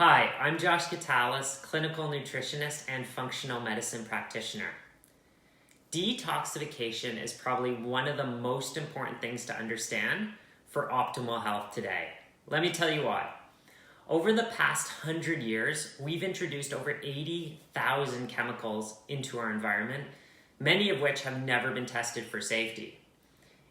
Hi, I'm Josh Gitalis, clinical nutritionist and functional medicine practitioner. Detoxification is probably one of the most important things to understand for optimal health today. Let me tell you why. Over the past 100 years, we've introduced over 80,000 chemicals into our environment, many of which have never been tested for safety.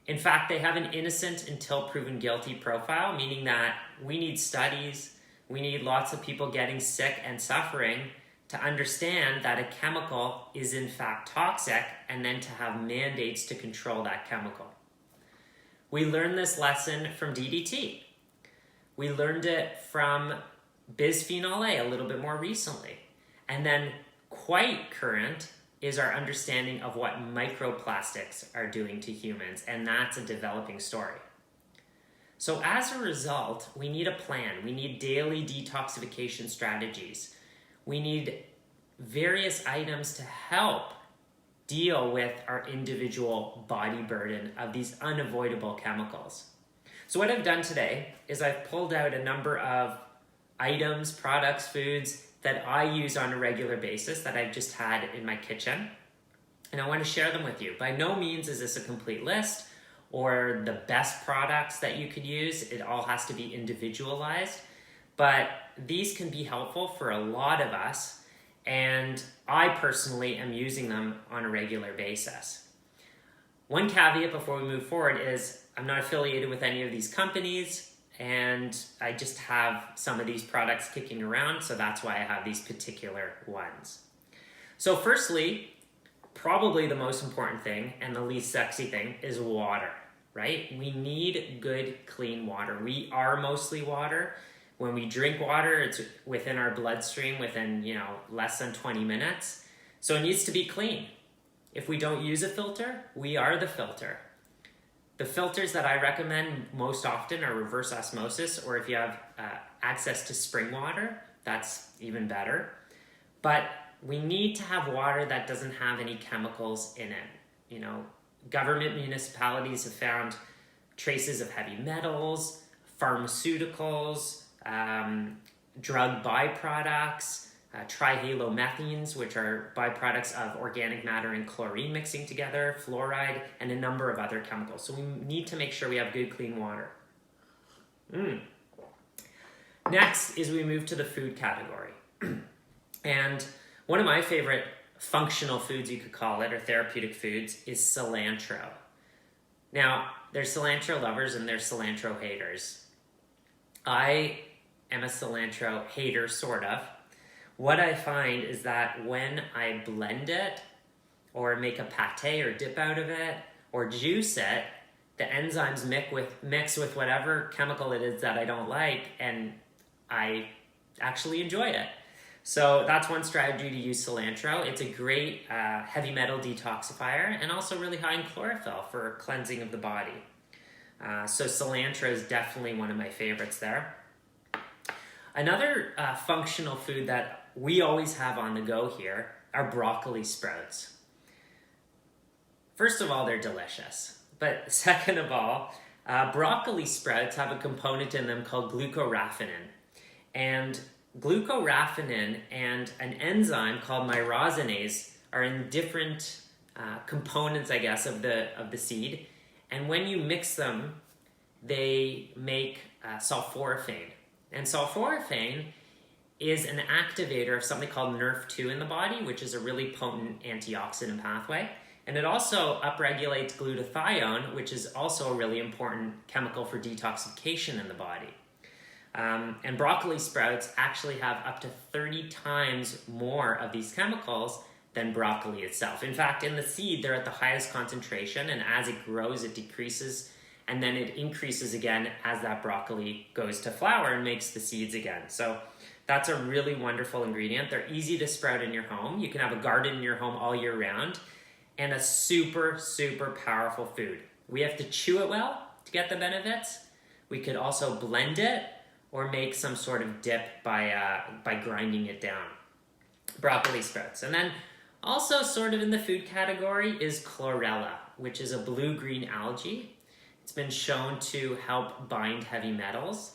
In fact, they have an innocent until proven guilty profile, meaning that we need studies, we need lots of people getting sick and suffering to understand that a chemical is in fact toxic and then to have mandates to control that chemical. We learned this lesson from DDT. We learned it from bisphenol A a little bit more recently. And then quite current is our understanding of what microplastics are doing to humans, and that's a developing story. So as a result, we need a plan. We need daily detoxification strategies. We need various items to help deal with our individual body burden of these unavoidable chemicals. So what I've done today is I've pulled out a number of items, products, foods that I use on a regular basis that I've just had in my kitchen. And I want to share them with you. By no means is this a complete list or the best products that you could use. It all has to be individualized. But these can be helpful for a lot of us. And I personally am using them on a regular basis. One caveat before we move forward is I'm not affiliated with any of these companies, and I just have some of these products kicking around, so that's why I have these particular ones. So firstly, probably the most important thing and the least sexy thing is water, right? We need good, clean water. We are mostly water. When we drink water, it's within our bloodstream within, less than 20 minutes. So it needs to be clean. If we don't use a filter, we are the filter. The filters that I recommend most often are reverse osmosis, or if you have access to spring water, that's even better. But we need to have water that doesn't have any chemicals in it. Government municipalities have found traces of heavy metals, pharmaceuticals, drug byproducts, trihalomethanes, which are byproducts of organic matter and chlorine mixing together, fluoride, and a number of other chemicals. So we need to make sure we have good, clean water. Next is we move to the food category. And one of my favorite functional foods, you could call it, or therapeutic foods, is cilantro. Now, there's cilantro lovers and there's cilantro haters. I am a cilantro hater, sort of. What I find is that when I blend it or make a pate or dip out of it or juice it, the enzymes mix with whatever chemical it is that I don't like, and I actually enjoy it. So that's one strategy to use cilantro. It's a great heavy metal detoxifier and also really high in chlorophyll for cleansing of the body. So cilantro is definitely one of my favorites there. Another functional food that we always have on the go here are broccoli sprouts. First of all, they're delicious. But second of all, broccoli sprouts have a component in them called glucoraphanin. And glucoraphanin and an enzyme called myrosinase are in different components, I guess, of the seed. And when you mix them, they make sulforaphane. And sulforaphane is an activator of something called NRF2 in the body, which is a really potent antioxidant pathway. And it also upregulates glutathione, which is also a really important chemical for detoxification in the body. And broccoli sprouts actually have up to 30 times more of these chemicals than broccoli itself. In fact, in the seed, they're at the highest concentration, and as it grows, it decreases, and then it increases again as that broccoli goes to flower and makes the seeds again. So that's a really wonderful ingredient. They're easy to sprout in your home. You can have a garden in your home all year round, and a super, super powerful food. We have to chew it well to get the benefits. We could also blend it or make some sort of dip by grinding it down. Broccoli sprouts. And then also sort of in the food category is Chlorella, which is a blue-green algae. It's been shown to help bind heavy metals.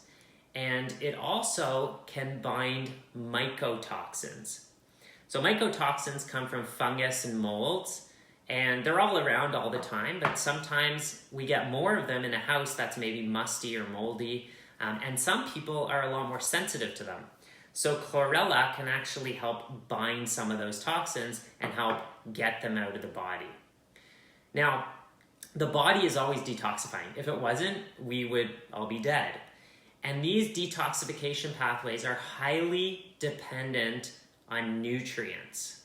and it also can bind mycotoxins. So mycotoxins come from fungus and molds, and they're all around all the time, but sometimes we get more of them in a house that's maybe musty or moldy, and some people are a lot more sensitive to them. So Chlorella can actually help bind some of those toxins and help get them out of the body. Now, the body is always detoxifying. If it wasn't, we would all be dead. And these detoxification pathways are highly dependent on nutrients.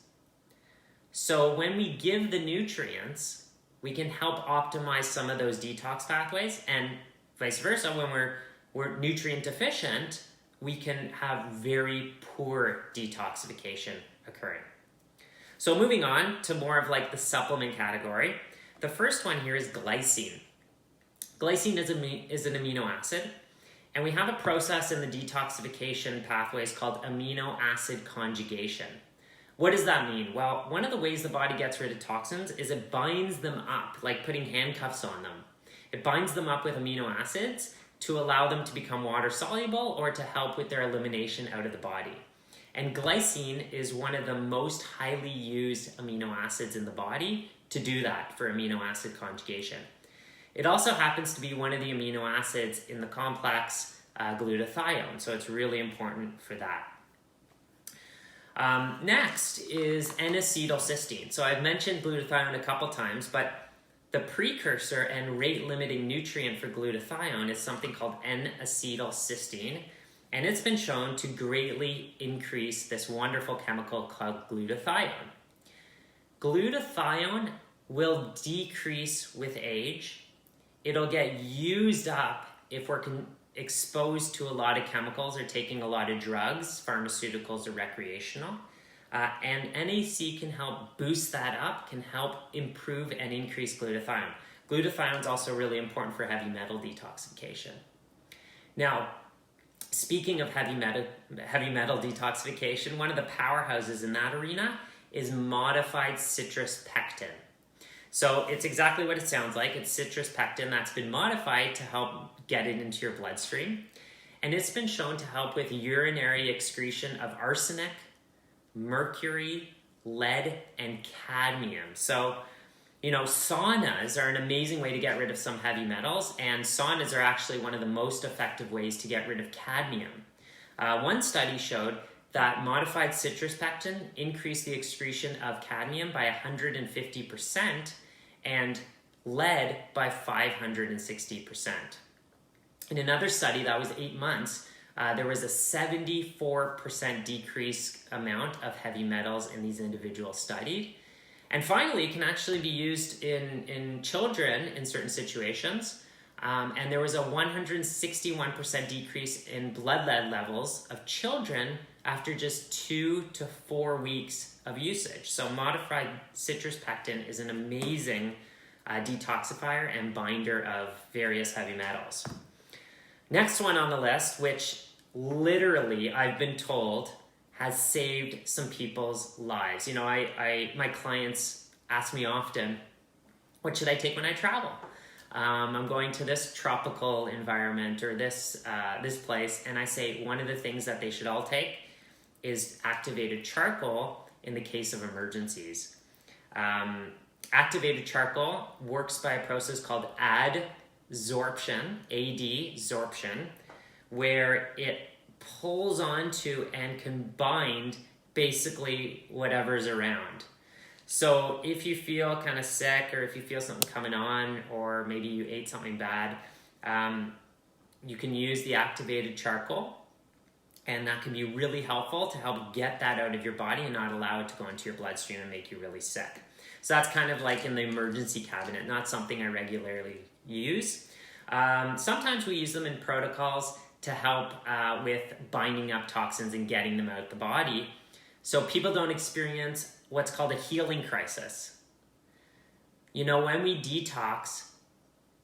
So when we give the nutrients, we can help optimize some of those detox pathways, and vice versa. When we're nutrient deficient, we can have very poor detoxification occurring. So moving on to more of like the supplement category, the first one here is glycine. Glycine is an amino acid, and we have a process in the detoxification pathways called amino acid conjugation. What does that mean? Well, one of the ways the body gets rid of toxins is it binds them up, like putting handcuffs on them. It binds them up with amino acids to allow them to become water soluble or to help with their elimination out of the body. And glycine is one of the most highly used amino acids in the body to do that for amino acid conjugation. It also happens to be one of the amino acids in the complex glutathione, so it's really important for that. Next is N-acetylcysteine. So I've mentioned glutathione a couple times, but the precursor and rate-limiting nutrient for glutathione is something called N-acetylcysteine, and it's been shown to greatly increase this wonderful chemical called glutathione. Glutathione will decrease with age. It'll get used up if we're exposed to a lot of chemicals or taking a lot of drugs, pharmaceuticals or recreational. And NAC can help boost that up, can help improve and increase glutathione. Glutathione is also really important for heavy metal detoxification. Now, speaking of heavy metal detoxification, one of the powerhouses in that arena is modified citrus pectin. So it's exactly what it sounds like. It's citrus pectin that's been modified to help get it into your bloodstream. And it's been shown to help with urinary excretion of arsenic, mercury, lead, and cadmium. So, saunas are an amazing way to get rid of some heavy metals, and saunas are actually one of the most effective ways to get rid of cadmium. One study showed that modified citrus pectin increased the excretion of cadmium by 150% and lead by 560%. In another study that was 8 months, there was a 74% decrease amount of heavy metals in these individuals studied. And finally, it can actually be used in children in certain situations. And there was a 161% decrease in blood lead levels of children after just 2 to 4 weeks of usage. So modified citrus pectin is an amazing detoxifier and binder of various heavy metals. Next one on the list, which literally I've been told has saved some people's lives. My clients ask me often, what should I take when I travel? I'm going to this tropical environment or this place, and I say one of the things that they should all take is activated charcoal in the case of emergencies. Activated charcoal works by a process called adsorption, adsorption, where it pulls onto and can bind basically whatever's around. So if you feel kind of sick, or if you feel something coming on, or maybe you ate something bad, you can use the activated charcoal, and that can be really helpful to help get that out of your body and not allow it to go into your bloodstream and make you really sick. So that's kind of like in the emergency cabinet, not something I regularly use. Sometimes we use them in protocols to help with binding up toxins and getting them out of the body, so people don't experience what's called a healing crisis. When we detox,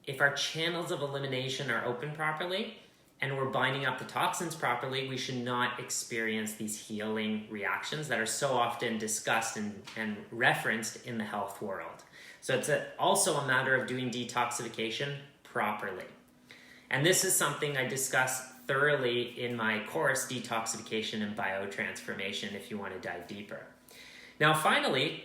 if our channels of elimination are open properly and we're binding up the toxins properly, we should not experience these healing reactions that are so often discussed and referenced in the health world. So it's also a matter of doing detoxification properly. And this is something I discuss thoroughly in my course, Detoxification and Biotransformation, if you want to dive deeper. Now, finally,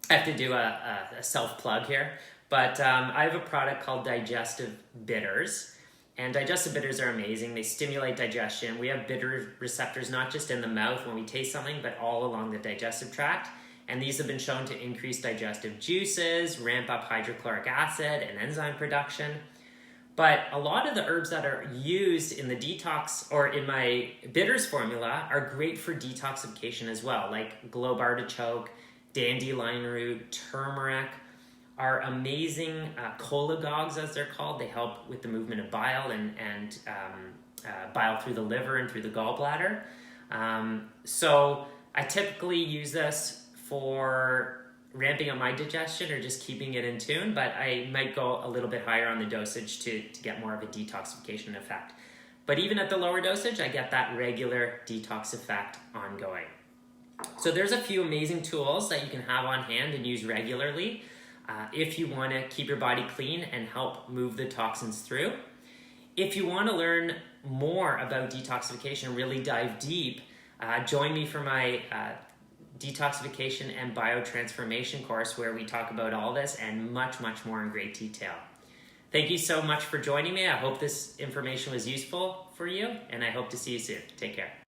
I have to do a self-plug here, but I have a product called Digestive Bitters. And digestive bitters are amazing. They stimulate digestion. We have bitter receptors not just in the mouth when we taste something, but all along the digestive tract. And these have been shown to increase digestive juices, ramp up hydrochloric acid and enzyme production. But a lot of the herbs that are used in the detox or in my bitters formula are great for detoxification as well, like globe artichoke, dandelion root, turmeric, are amazing cholagogues, as they're called. They help with the movement of bile and bile through the liver and through the gallbladder. So I typically use this for ramping up my digestion or just keeping it in tune, but I might go a little bit higher on the dosage to get more of a detoxification effect. But even at the lower dosage, I get that regular detox effect ongoing. So there's a few amazing tools that you can have on hand and use regularly if you want to keep your body clean and help move the toxins through. If you want to learn more about detoxification, really dive deep, join me for my Detoxification and Biotransformation course, where we talk about all this and much, much more in great detail. Thank you so much for joining me. I hope this information was useful for you, and I hope to see you soon. Take care.